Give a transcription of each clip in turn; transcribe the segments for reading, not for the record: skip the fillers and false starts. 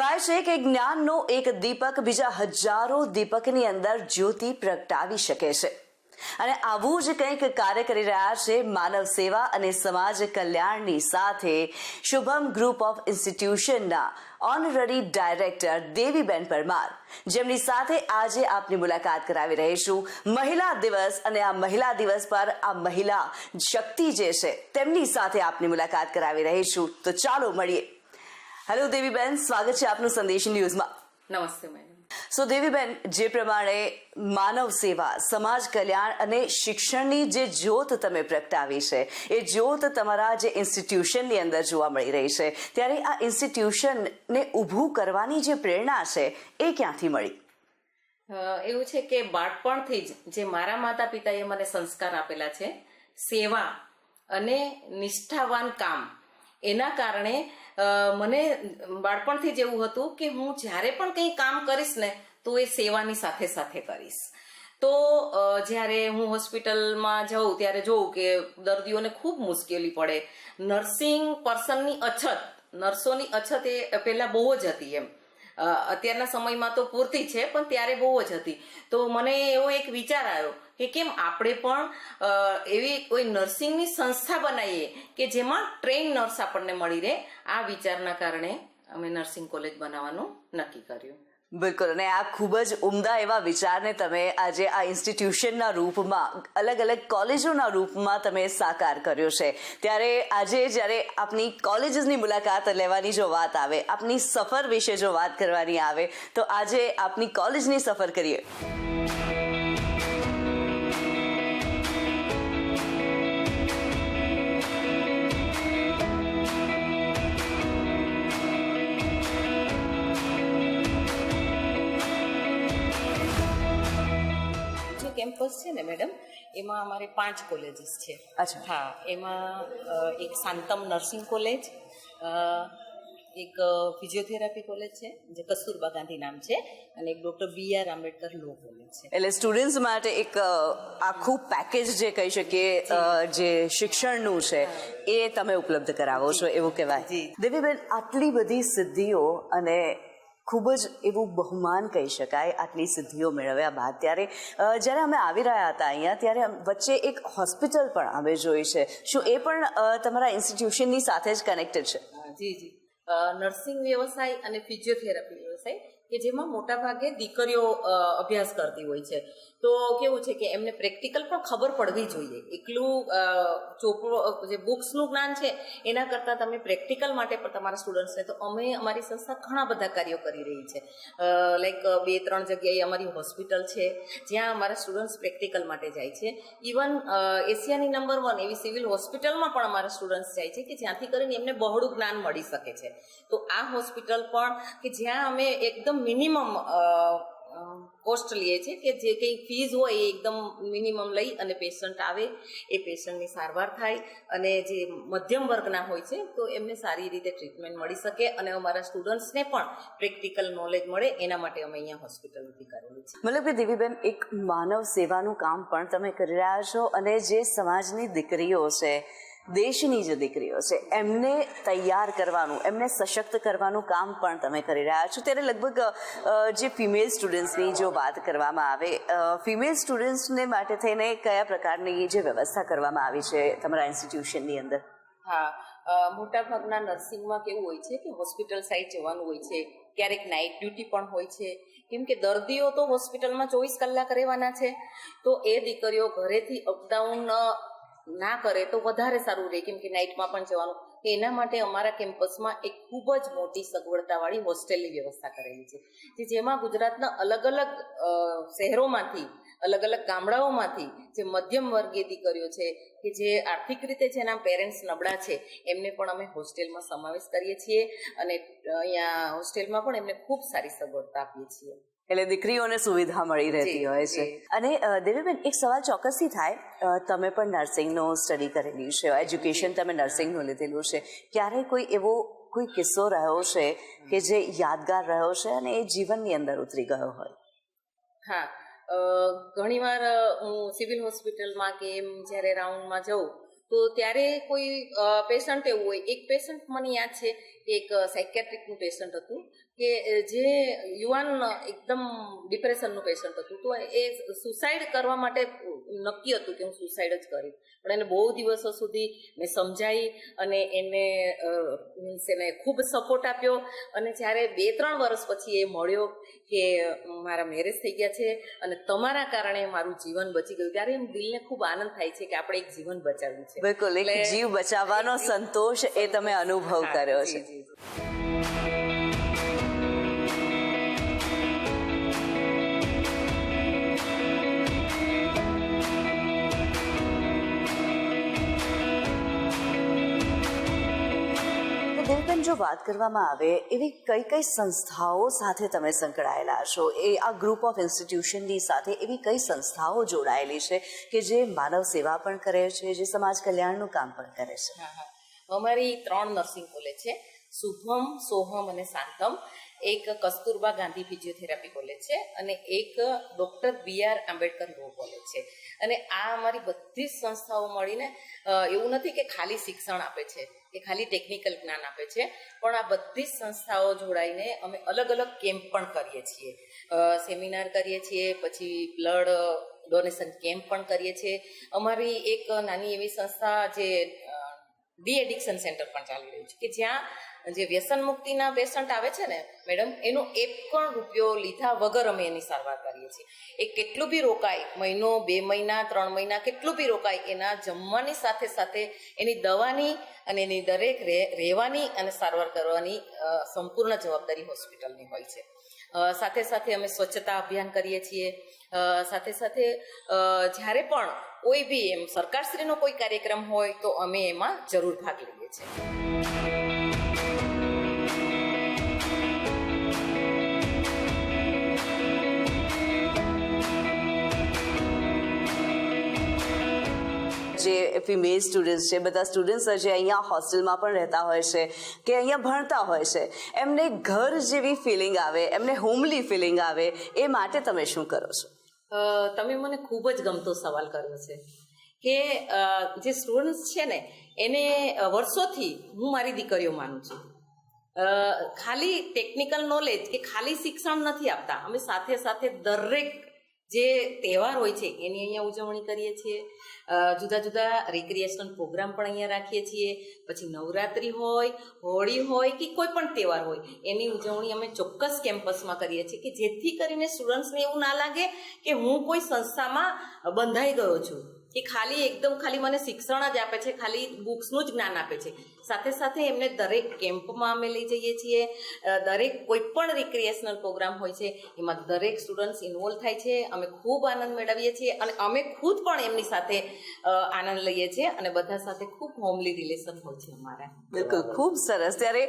કહેવાય છે કે જ્ઞાનનો એક દીપક બીજા હજારો દીપકની અંદર જ્યોતિ પ્રગટાવી શકે છે અને આવું જ કંઈક કાર્ય કરી રહ્યા છે માનવ સેવા અને સમાજ કલ્યાણની સાથે શુભમ ગ્રુપ ઓફ ઇન્સ્ટિટ્યુશનના ઓનરરી ડાયરેક્ટર દેવીબેન પરમાર, જેમની સાથે આજે આપની મુલાકાત કરાવી રહીશું મહિલા દિવસ અને આ મહિલા દિવસ પર આ મહિલા શક્તિ જે છે તેમની સાથે આપની મુલાકાત કરાવી રહીશું. તો ચાલો મળીએ. હેલો દેવીબેન, સ્વાગત છે આપનું સંદેશ ન્યૂઝમાં. નમસ્તે મેડમ. સો દેવીબેન, જે પ્રમાણે માનવ સેવા, સમાજ કલ્યાણ અને શિક્ષણની જે જ્યોત તમે પ્રગટાવી છે એ જ્યોત તમારા જે ઇન્સ્ટિટ્યુશનની અંદર જોવા મળી રહી છે, ત્યારે આ ઇન્સ્ટિટ્યુશનને ઊભું કરવાની જે પ્રેરણા છે એ ક્યાંથી મળી? એવું છે કે બાળપણથી જ જે મારા માતા પિતાએ મને સંસ્કાર આપેલા છે, સેવા અને નિષ્ઠાવાન કામ, એના કારણે મને બાળપણથી જ એવું હતું કે હું જ્યારે પણ કંઈ કામ કરીશ ને તો એ સેવાની સાથે સાથે કરીશ. તો જ્યારે હું હોસ્પિટલમાં જાઉં ત્યારે જોઉં કે દર્દીઓને ખૂબ મુશ્કેલી પડે. નર્સિંગ પર્સનની અછત, નર્સોની અછત એ પહેલાં બહુ જ હતી. એમ અત્યારના સમયમાં તો પૂરતી છે, પણ ત્યારે બહુ જ હતી. તો મને એવો એક વિચાર આવ્યો કે કેમ આપણે પણ એવી કોઈ નર્સિંગની સંસ્થા બનાવીએ કે જેમાં ટ્રેન નર્સ આપણને મળી રહે. આ વિચારના કારણે અમે નર્સિંગ કોલેજ બનાવવાનું નક્કી કર્યું. બિલકુલ, અને આ ખૂબ જ ઉમદા એવા વિચારને તમે આજે આ ઇન્સ્ટિટ્યુશનના રૂપમાં, અલગ અલગ કોલેજોના રૂપમાં તમે સાકાર કર્યો છે. ત્યારે આજે જ્યારે આપની કોલેજીસની મુલાકાત લેવાની જો વાત આવે, આપની સફર વિશે જો વાત કરવાની આવે, તો આજે આપની કોલેજની સફર કરીએ. કેમ્પસ છે ને મેડમ, એમાં અમારે 5 કોલેજીસ છે. અચ્છા. હા, એમાં એક શાંતમ નર્સિંગ કોલેજ, એક ફિઝિયોથેરાપી કોલેજ છે જે કસ્તુરબા ગાંધી નામ છે, અને એક doctor B.R. Ambedkar law college છે. એટલે સ્ટુડન્ટ્સ માટે એક આખું પેકેજ જે કહી શકીએ, જે શિક્ષણનું છે એ તમે ઉપલબ્ધ કરાવો છો એવું કહેવાય. દેવીબેન, આટલી બધી સિદ્ધિઓ અને ખૂબ જ એવું બહુમાન કહી શકાય આટલી સિદ્ધિઓ મેળવ્યા બાદ ત્યારે જ્યારે અમે આવી રહ્યા હતા અહીંયા, ત્યારે વચ્ચે એક હોસ્પિટલ પણ અમે જોઈ છે. શું એ પણ તમારા ઇન્સ્ટિટ્યુશનની સાથે જ કનેક્ટેડ છે? જી જી. નર્સિંગ વ્યવસાય અને ફિઝિયોથેરાપી વ્યવસાય કે જેમાં મોટાભાગે દીકરીઓ અભ્યાસ કરતી હોય છે. તો કેવું છે કે એમને પ્રેક્ટિકલ પણ ખબર પડવી જોઈએ. એકલું ચોપડો જે બુક્સનું જ્ઞાન છે એના કરતાં તમે પ્રેક્ટિકલ માટે પણ તમારા સ્ટુડન્ટ્સને, તો અમે અમારી સંસ્થા ઘણા બધા કાર્યો કરી રહી છે. લાઈક 2-3 જગ્યાએ અમારી હોસ્પિટલ છે જ્યાં અમારા સ્ટુડન્ટ્સ પ્રેક્ટિકલ માટે જાય છે. ઇવન એશિયાની નંબર 1 એવી સિવિલ હોસ્પિટલમાં પણ અમારા સ્ટુડન્ટ્સ જાય છે કે જ્યાંથી કરીને એમને બહોળું જ્ઞાન મળી શકે છે. તો આ હોસ્પિટલ પણ કે જ્યાં અમે એકદમ મિનિમમ કોસ્ટ લઈએ છીએ, કે જે કંઈ ફીઝ હોય એ એકદમ મિનિમમ લઈ અને પેશન્ટ આવે, એ પેશન્ટની સારવાર થાય, અને જે મધ્યમ વર્ગના હોય છે તો એમને સારી રીતે ટ્રીટમેન્ટ મળી શકે અને અમારા સ્ટુડન્ટ્સને પણ પ્રેક્ટિકલ નોલેજ મળે, એના માટે અમે અહીંયા હોસ્પિટલ ઊભી કરેલી છે. મતલબ કે દેવીબેન, એક માનવ સેવાનું કામ પણ તમે કરી રહ્યા છો અને જે સમાજની દીકરીઓ છે, દેશની જે દીકરીઓ છે, એમને તૈયાર કરવાનું, એમને સશક્ત કરવાનું કામ પણ તમે કરી રહ્યા છો. ત્યારે લગભગ જે ફિમેલ સ્ટુડન્ટ્સની જો વાત કરવામાં આવે, ફિમેલ સ્ટુડન્ટ્સને માટે થઈને કયા પ્રકારની જે વ્યવસ્થા કરવામાં આવી છે તમારા ઇન્સ્ટિટ્યુશનની અંદર? હા, મોટાભાગના નર્સિંગમાં કેવું હોય છે કે હોસ્પિટલ સાઈડ જવાનું હોય છે, ક્યારેક નાઇટ ડ્યુટી પણ હોય છે, કેમ કે દર્દીઓ તો હોસ્પિટલમાં 24 કલાક રહેવાના છે. તો એ દીકરીઓ ઘરેથી અપડાઉન ના કરે તો વધારે સારું રહે, કેમ કે નાઇટમાં પણ જવાનું. એના માટે અમારા કેમ્પસમાં એક ખૂબ જ મોટી સગવડતાવાળી હોસ્ટેલની વ્યવસ્થા કરેલી છે, કે જેમાં ગુજરાતના અલગ અલગ શહેરોમાંથી, અલગ અલગ ગામડાઓમાંથી જે મધ્યમ વર્ગીય દીકરીઓ છે કે જે આર્થિક રીતે જેના પેરેન્ટ્સ નબળા છે, એમને પણ અમે હોસ્ટેલમાં સમાવેશ કરીએ છીએ, અને અહીંયા હોસ્ટેલમાં પણ એમને ખૂબ સારી સગવડતા આપીએ છીએ. એટલે દીકરીઓને સુવિધા મળી રહેતી હોય છે. અને દેવીબેન, એક સવાલ ચોક્કસથી થાય, તમે પણ નર્સિંગનો સ્ટડી કરેલી છે, એજ્યુકેશન તમે નર્સિંગનું લીધેલું છે, ક્યારેય કોઈ એવો કોઈ કિસ્સો રહ્યો છે કે જે યાદગાર રહ્યો છે અને એ જીવનની અંદર ઉતરી ગયો હોય? હા, ઘણીવાર હું સિવિલ હોસ્પિટલમાં કે એમ જ્યારે રાઉન્ડમાં જાઉં તો ત્યારે કોઈ પેશન્ટ એવું હોય, એક પેશન્ટ મને યાદ છે, એક સાયકેટ્રિકનું પેશન્ટ હતું, કે જે યુવાન એકદમ ડિપ્રેશનનું પેશન્ટ હતું તો એ સુસાઇડ કરવા માટે નક્કી હતું કે હું સુસાઇડ જ કરીશ, પણ એને બહુ દિવસો સુધી મેં સમજાવી અને એને મીન્સ એને ખૂબ સપોર્ટ આપ્યો. અને જ્યારે 2-3 વર્ષ પછી એ મળ્યો કે મારા મેરેજ થઈ ગયા છે અને તમારા કારણે મારું જીવન બચી ગયું, ત્યારે એમ દિલને ખૂબ આનંદ થાય છે કે આપણે એક જીવન બચાવ્યું છે. બિલકુલ, એક જીવ બચાવવાનો સંતોષ એ તમે અનુભવ કર્યો છે. દેવબેન, જો વાત કરવામાં આવે એવી કઈ કઈ સંસ્થાઓ સાથે તમે સંકળાયેલા છો, એ આ ગ્રુપ ઓફ ઇન્સ્ટિટ્યુશનની સાથે એવી કઈ સંસ્થાઓ જોડાયેલી છે કે જે માનવ સેવા પણ કરે છે, જે સમાજ કલ્યાણનું કામ પણ કરે છે? અમારી 3 નર્સિંગ કોલેજ છે, શુભમ, સોહમ અને શાંતમ. એક કસ્તુરબા ગાંધી ફિઝિયોથેરાપી કોલેજ છે અને એક doctor BR Ambedkar law college છે. અને આ અમારી બધી જ સંસ્થાઓ મળીને એવું નથી કે ખાલી શિક્ષણ આપે છે કે ખાલી ટેકનિકલ જ્ઞાન આપે છે, પણ આ બધી જ સંસ્થાઓ જોડાઈને અમે અલગ અલગ કેમ્પ પણ કરીએ છીએ, સેમિનાર કરીએ છીએ, પછી બ્લડ ડોનેશન કેમ્પ પણ કરીએ છીએ. અમારી એક નાની એવી સંસ્થા જે ડી એડિક્શન સેન્ટર પણ ચાલી રહ્યું છે કે જ્યાં જે વ્યસન મુક્તિના પેશન્ટ આવે છે ને મેડમ, એનો 1 પણ રૂપિયો લીધા વગર અમે એની સારવાર કરીએ છીએ. એ કેટલું બી રોકાય, મહિનો, 2 મહિના, 3 મહિના, કેટલું બી રોકાય, એના જમવાની સાથે સાથે એની દવાની અને એની દરેક રહેવાની અને સારવાર કરવાની સંપૂર્ણ જવાબદારી હોસ્પિટલની હોય છે. સાથે સાથે અમે સ્વચ્છતા અભિયાન કરીએ છીએ. સાથે સાથે જ્યારે પણ કોઈ બી એમ સરકારશ્રીનો કોઈ કાર્યક્રમ હોય તો અમે એમાં જરૂર ભાગ લઈએ છીએ. જે ફિમેલ સ્ટુડન્ટ્સ છે, બધા સ્ટુડન્ટ્સ જે અહીંયા હોસ્ટેલમાં પણ રહેતા હોય છે કે અહીંયા ભણતા હોય છે, એમને ઘર જેવી ફિલિંગ આવે, એમને હોમલી ફિલિંગ આવે, એ માટે તમે શું કરો છો? તમે મને ખૂબ જ ગમતો સવાલ કર્યો છે કે જે સ્ટુડન્ટ્સ છે ને એને વર્ષોથી હું મારી દીકરીઓ માનું છું. ખાલી ટેકનિકલ નોલેજ કે ખાલી શિક્ષણ નથી આપતા, અમે સાથે સાથે દરેક જે તહેવાર હોય છે એની અહીંયા ઉજવણી કરીએ છીએ. જુદા જુદા રિક્રિએશનલ પ્રોગ્રામ પણ અહીંયા રાખીએ છીએ. પછી નવરાત્રિ હોય, હોળી હોય કે કોઈ પણ તહેવાર હોય એની ઉજવણી અમે ચોક્કસ કેમ્પસમાં કરીએ છીએ કે જેથી કરીને સ્ટુડન્ટ્સને એવું ના લાગે કે હું કોઈ સંસ્થામાં બંધાઈ ગયો છું કે ખાલી એકદમ ખાલી મને શિક્ષણ જ આપે છે, ખાલી બુક્સનું જ જ્ઞાન આપે છે. સાથે સાથે એમને દરેક કેમ્પમાં અમે લઈ જઈએ છીએ. દરેક કોઈ પણ રિક્રિએશનલ પ્રોગ્રામ હોય છે એમાં દરેક સ્ટુડન્ટ્સ ઇન્વોલ્વ થાય છે. અમે ખૂબ આનંદ મેળવીએ છીએ અને અમે ખુદ પણ એમની સાથે આનંદ લઈએ છીએ અને બધા સાથે ખૂબ હોમલી રિલેશન હોય છે અમારા. બિલકુલ, ખૂબ સરસ. ત્યારે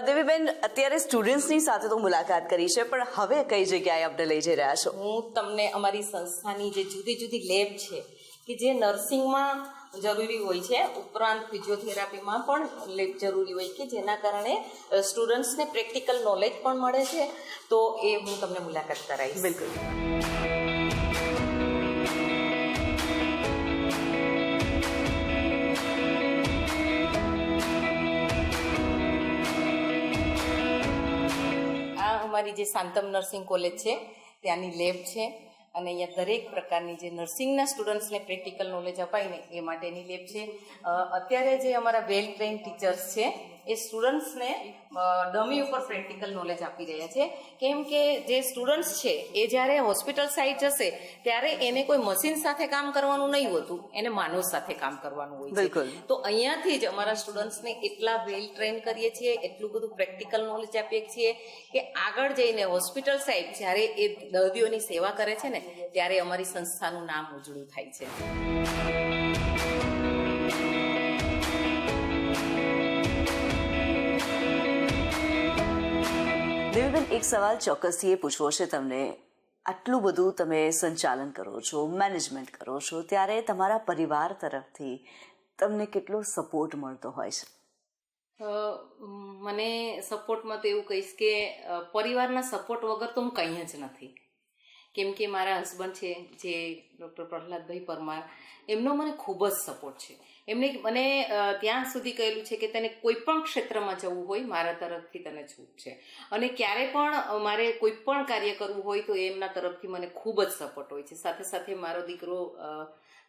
દેવીબેન, અત્યારે સ્ટુડન્ટ્સની સાથે તો મુલાકાત કરી છે, પણ હવે કઈ જગ્યાએ આપણે લઈ જઈ રહ્યા છો? હું તમને અમારી સંસ્થાની જે જુદી જુદી લેબ છે કે જે નર્સિંગમાં જરૂરી હોય છે, ઉપરાંત ફિઝિયોથેરાપીમાં પણ લેબ જરૂરી હોય કે જેના કારણે સ્ટુડન્ટ્સને પ્રેક્ટિકલ નોલેજ પણ મળે છે, તો એ હું તમને મુલાકાત કરાવીશ. બિલકુલ. આ અમારી જે શાંતમ નર્સિંગ કોલેજ છે ત્યાંની લેબ છે અને અહીંયા દરેક પ્રકારની જે નર્સિંગના સ્ટુડન્ટ્સને પ્રેક્ટિકલ નોલેજ અપાય ને એ માટેની લેબ છે. અત્યારે જે અમારા વેલ ટ્રેન ટીચર્સ છે એ સ્ટુડન્ટ્સને ડમી ઉપર પ્રેક્ટિકલ નોલેજ આપી રહ્યા છે. કેમ કે જે સ્ટુડન્ટ્સ છે એ જ્યારે હોસ્પિટલ સાઇડ જશે ત્યારે એને કોઈ મશીન સાથે કામ કરવાનું નહીં હોતું, એને માનવ સાથે કામ કરવાનું હોય છે. તો અહીંયાથી જ અમારા સ્ટુડન્ટ્સને એટલા વેલ ટ્રેન કરીએ છીએ, એટલું બધું પ્રેક્ટિકલ નોલેજ આપીએ છીએ કે આગળ જઈને હોસ્પિટલ સાઇડ જ્યારે એ દર્દીઓની સેવા કરે છે ને ત્યારે અમારી સંસ્થાનું નામ ઉજળું થાય છે. દેવીબેન, એક સવાલ ચોક્કસથી એ પૂછવો છે તમને. આટલું બધું તમે સંચાલન કરો છો, મેનેજમેન્ટ કરો છો, ત્યારે તમારા પરિવાર તરફથી તમને કેટલો સપોર્ટ મળતો હોય છે? મને સપોર્ટમાં તો એવું કહીશ કે પરિવારના સપોર્ટ વગર તો હું કંઈ જ નથી. કેમ કે મારા હસબન્ડ છે જે ડૉક્ટર પ્રહલાદભાઈ પરમાર, એમનો મને ખૂબ જ સપોર્ટ છે. એમને મને ત્યાં સુધી કહેલું છે કે તને કોઈ પણ ક્ષેત્રમાં જવું હોય મારા તરફથી તને છૂટ છે, અને ક્યારે પણ મારે કોઈ પણ કાર્ય કરવું હોય તો એમના તરફથી મને ખૂબ જ સપોર્ટ હોય છે. સાથે સાથે મારો દીકરો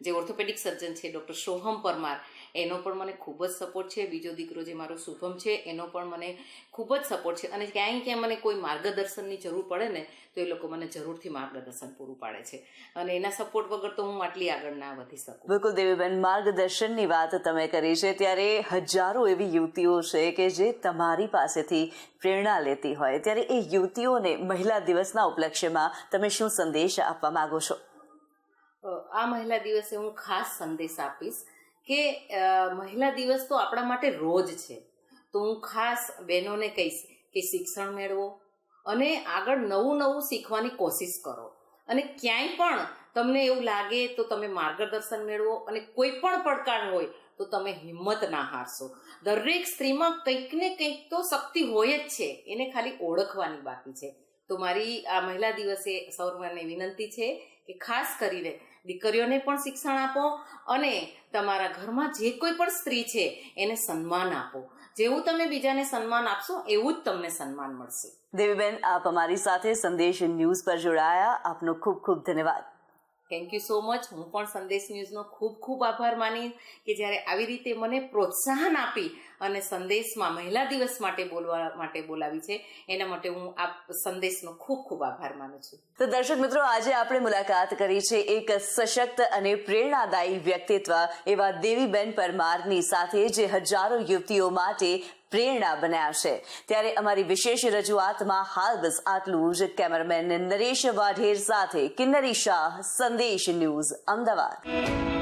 જે ઓર્થોપેડિક સર્જન છે ડૉક્ટર સોહમ પરમાર, એનો પણ મને ખૂબ જ સપોર્ટ છે. બીજો દીકરો જે મારો શુભમ છે એનો પણ મને ખૂબ જ સપોર્ટ છે, અને ક્યાંય મને કોઈ માર્ગદર્શનની જરૂર પડે ને તો એ લોકો મને જરૂરથી માર્ગદર્શન પૂરું પાડે છે, અને એના સપોર્ટ વગર તો હું આટલી આગળ ના વધી શકું. બિલકુલ દેવીબેન, માર્ગદર્શનની વાત તમે કરી છે ત્યારે હજારો એવી યુવતીઓ છે કે જે તમારી પાસેથી પ્રેરણા લેતી હોય, ત્યારે એ યુવતીઓને મહિલા દિવસના ઉપલક્ષ્યમાં તમે શું સંદેશ આપવા માંગો છો? આ મહિલા દિવસે હું ખાસ સંદેશ આપીશ કે મહિલા દિવસ તો આપણા માટે રોજ છે, તો હું ખાસ બહેનોને કહીશ કે શિક્ષણ મેળવો અને આગળ નવું નવું શીખવાની કોશિશ કરો, અને ક્યાંય પણ તમને એવું લાગે તો તમે માર્ગદર્શન મેળવો, અને કોઈ પણ પડકાર હોય તો તમે હિંમત ના હારશો. દરેક સ્ત્રીમાં કંઈક ને કંઈક તો શક્તિ હોય જ છે, એને ખાલી ઓળખવાની બાકી છે. તો મારી આ મહિલા દિવસે સૌને વિનંતી છે કે ખાસ કરીને દીકરીઓને પણ શિક્ષણ આપો, અને તમારા ઘરમાં જે કોઈ પણ સ્ત્રી છે એને સન્માન આપો. જેવું તમે બીજાને સન્માન આપશો એવું જ તમને સન્માન મળશે. દેવીબેન, આપ અમારી સાથે સંદેશ ન્યૂઝ પર જોડાયા, આપનો ખૂબ ખૂબ ધન્યવાદ. Thank you so much. હું પણ સંદેશ ન્યૂઝનો ખૂબ ખૂબ આભાર માની કે જ્યારે આવી રીતે મને પ્રોત્સાહન આપી અને સંદેશમાં મહિલા દિવસ માટે બોલવા માટે બોલાવી છે, એના માટે હું આ સંદેશનો ખૂબ ખૂબ આભાર માનું છું. તો દર્શક મિત્રો, આજે આપણે મુલાકાત કરી છે એક સશક્ત અને પ્રેરણાદાયી વ્યક્તિત્વ એવા દેવીબેન પરમારની સાથે, જે હજારો યુવતીઓ માટે પ્રેરણા બન્યા છે. ત્યારે અમારી વિશેષ રજૂઆતમાં હાલ બસ આટલું જ. કેમેરામેન નરેશ વાઢેર સાથે કિન્નરી શાહ, સંદેશ ન્યૂઝ, અમદાવાદ.